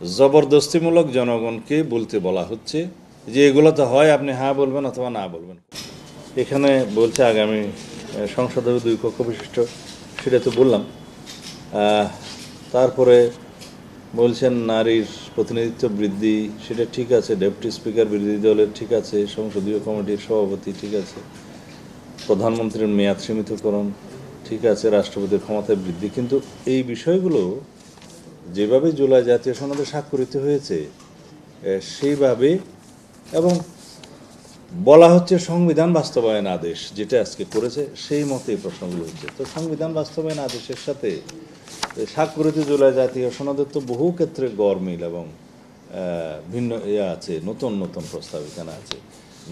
জবরদস্তিমূলক জনগণকে বলতে বলা হচ্ছে যে এগুলো তো হয়, আপনি হ্যাঁ বলবেন অথবা না বলবেন। এখানে বলছে আগামী সংসদ হবে 2 কক্ষ বিশিষ্ট, সেটা তো বললাম। তারপরে বলছেন নারীর প্রতিনিধিত্ব বৃদ্ধি, সেটা ঠিক আছে। ডেপুটি স্পিকার বিরোধী দলের ঠিক আছে, সংসদীয় কমিটির সভাপতি ঠিক আছে, প্রধানমন্ত্রীর মেয়াদ সীমিতকরণ ঠিক আছে, রাষ্ট্রপতির ক্ষমতায় বৃদ্ধি। কিন্তু এই বিষয়গুলো যেভাবে জুলাই জাতীয় সনদে স্বাক্ষরিত হয়েছে সেইভাবে, এবং বলা হচ্ছে সংবিধান বাস্তবায়ন আদেশ যেটা আজকে করেছে সেই মতে এই প্রশ্নগুলো হচ্ছে। তো সংবিধান বাস্তবায়ন আদেশের সাথে স্বাক্ষরিত জুলাই জাতীয় সনদের তো বহু ক্ষেত্রে গরমিল এবং ভিন্ন আছে, নতুন নতুন প্রস্তাব এখানে আছে।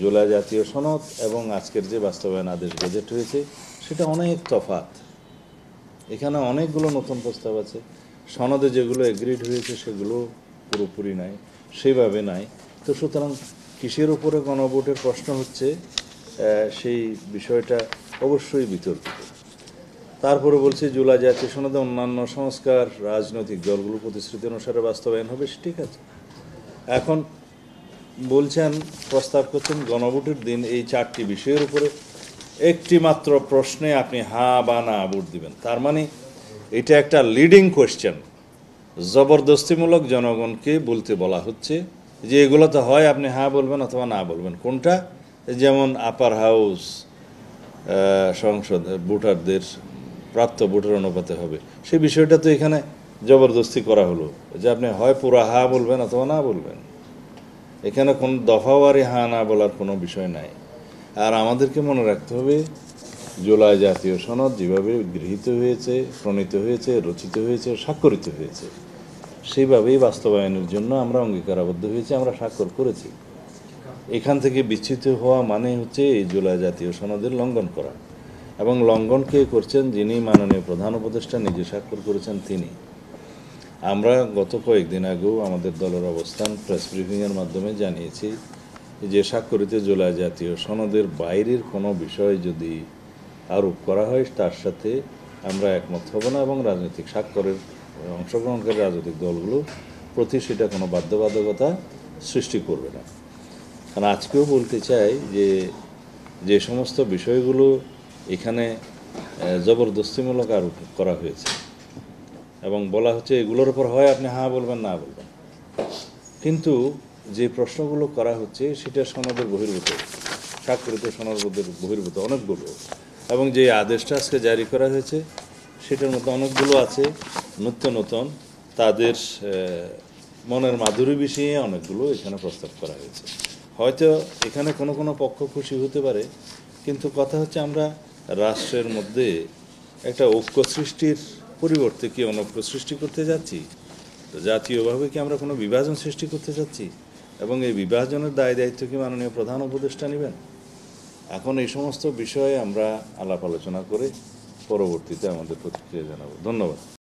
জুলাই জাতীয় সনদ এবং আজকের যে বাস্তবায়ন আদেশ গেজেট হয়েছে সেটা অনেক তফাৎ। এখানে অনেকগুলো নতুন প্রস্তাব আছে, সনদে যেগুলো এগ্রিড হয়েছে সেগুলো পুরোপুরি নাই, সেভাবে নাই। তো সুতরাং কিসের উপরে গণভোটের প্রশ্ন হচ্ছে সেই বিষয়টা অবশ্যই বিতর্কিত। তারপরে বলছে জুলাই জাতীয় সনদে অন্যান্য সংস্কার রাজনৈতিক দলগুলো প্রতিশ্রুতি অনুসারে বাস্তবায়ন হবে, ঠিক আছে। এখন বলছেন, প্রস্তাব করছেন গণভোটের দিন এই 4টি বিষয়ের উপরে একটি মাত্র প্রশ্নে আপনি হ্যাঁ বা না ভোট দিবেন। তার মানে এটা একটা লিডিং কোয়েশ্চেন। জবরদস্তিমূলক জনগণকে বলতে বলা হচ্ছে যে এগুলো তো হয়, আপনি হ্যাঁ বলবেন অথবা না বলবেন। কোনটা? যেমন আপার হাউস সংসদ ভোটারদের প্রাপ্ত ভোটের অনুপাতে হবে, সেই বিষয়টা তো এখানে জবরদস্তি করা হলো যে আপনি হয় পুরো হ্যাঁ বলবেন অথবা না বলবেন। এখানে কোন দফাওয়ারি হ্যাঁ না বলার কোনো বিষয় নাই। আর আমাদেরকে মনে রাখতে হবে, জুলাই জাতীয় সনদ যেভাবে গৃহীত হয়েছে, প্রণীত হয়েছে, রচিত হয়েছে, স্বাক্ষরিত হয়েছে, সেইভাবেই বাস্তবায়নের জন্য আমরা অঙ্গীকারাবদ্ধ হয়েছি, আমরা স্বাক্ষর করেছি। এখান থেকে বিচ্যুত হওয়া মানে হচ্ছে এই জুলাই জাতীয় সনদের লঙ্ঘন করা, এবং লঙ্ঘন কে করছেন? যিনি মাননীয় প্রধান উপদেষ্টা নিজে স্বাক্ষর করেছেন তিনি। আমরা গত কয়েকদিন আগেও আমাদের দলের অবস্থান প্রেস ব্রিফিংয়ের মাধ্যমে জানিয়েছি যে স্বাক্ষরিত জুলাই জাতীয় সনদের বাইরের কোনো বিষয় যদি আরোপ করা হয় তার সাথে আমরা একমত হব না, এবং রাজনৈতিক স্বাক্ষরের অংশগ্রহণকারী রাজনৈতিক দলগুলোর প্রতি সেটা কোনো বাধ্যবাধকতা সৃষ্টি করবে না। কারণ আজকেও বলতে চাই যে সমস্ত বিষয়গুলো এখানে জবরদস্তিমূলক আরোপ করা হয়েছে এবং বলা হচ্ছে এগুলোর উপর হয় আপনি হ্যাঁ বলবেন না বলবেন, কিন্তু যে প্রশ্নগুলো করা হচ্ছে সেটা সনদের বহির্ভূত, স্বাক্ষরিত সনদের বহির্ভূত অনেকগুলো, এবং যে আদেশটা আজকে জারি করা হয়েছে সেটার মধ্যে অনেকগুলো আছে নিত্য নতুন, তাদের মনের মাধুরী বিষয়ে অনেকগুলো এখানে প্রস্তাব করা হয়েছে। হয়তো এখানে কোনো কোনো পক্ষ খুশি হতে পারে, কিন্তু কথা হচ্ছে আমরা রাষ্ট্রের মধ্যে একটা ঐক্য সৃষ্টির পরিবর্তে কি অনৈক্য সৃষ্টি করতে যাচ্ছি? তো জাতীয়ভাবে কি আমরা কোনো বিভাজন সৃষ্টি করতে যাচ্ছি? এবং এই বিভাজনের দায় দায়িত্ব কি মাননীয় প্রধান উপদেষ্টা নেবেন? এখন এই সমস্ত বিষয়ে আমরা আলাপ আলোচনা করে পরবর্তীতে আমাদের প্রতিক্রিয়া জানাবো। ধন্যবাদ।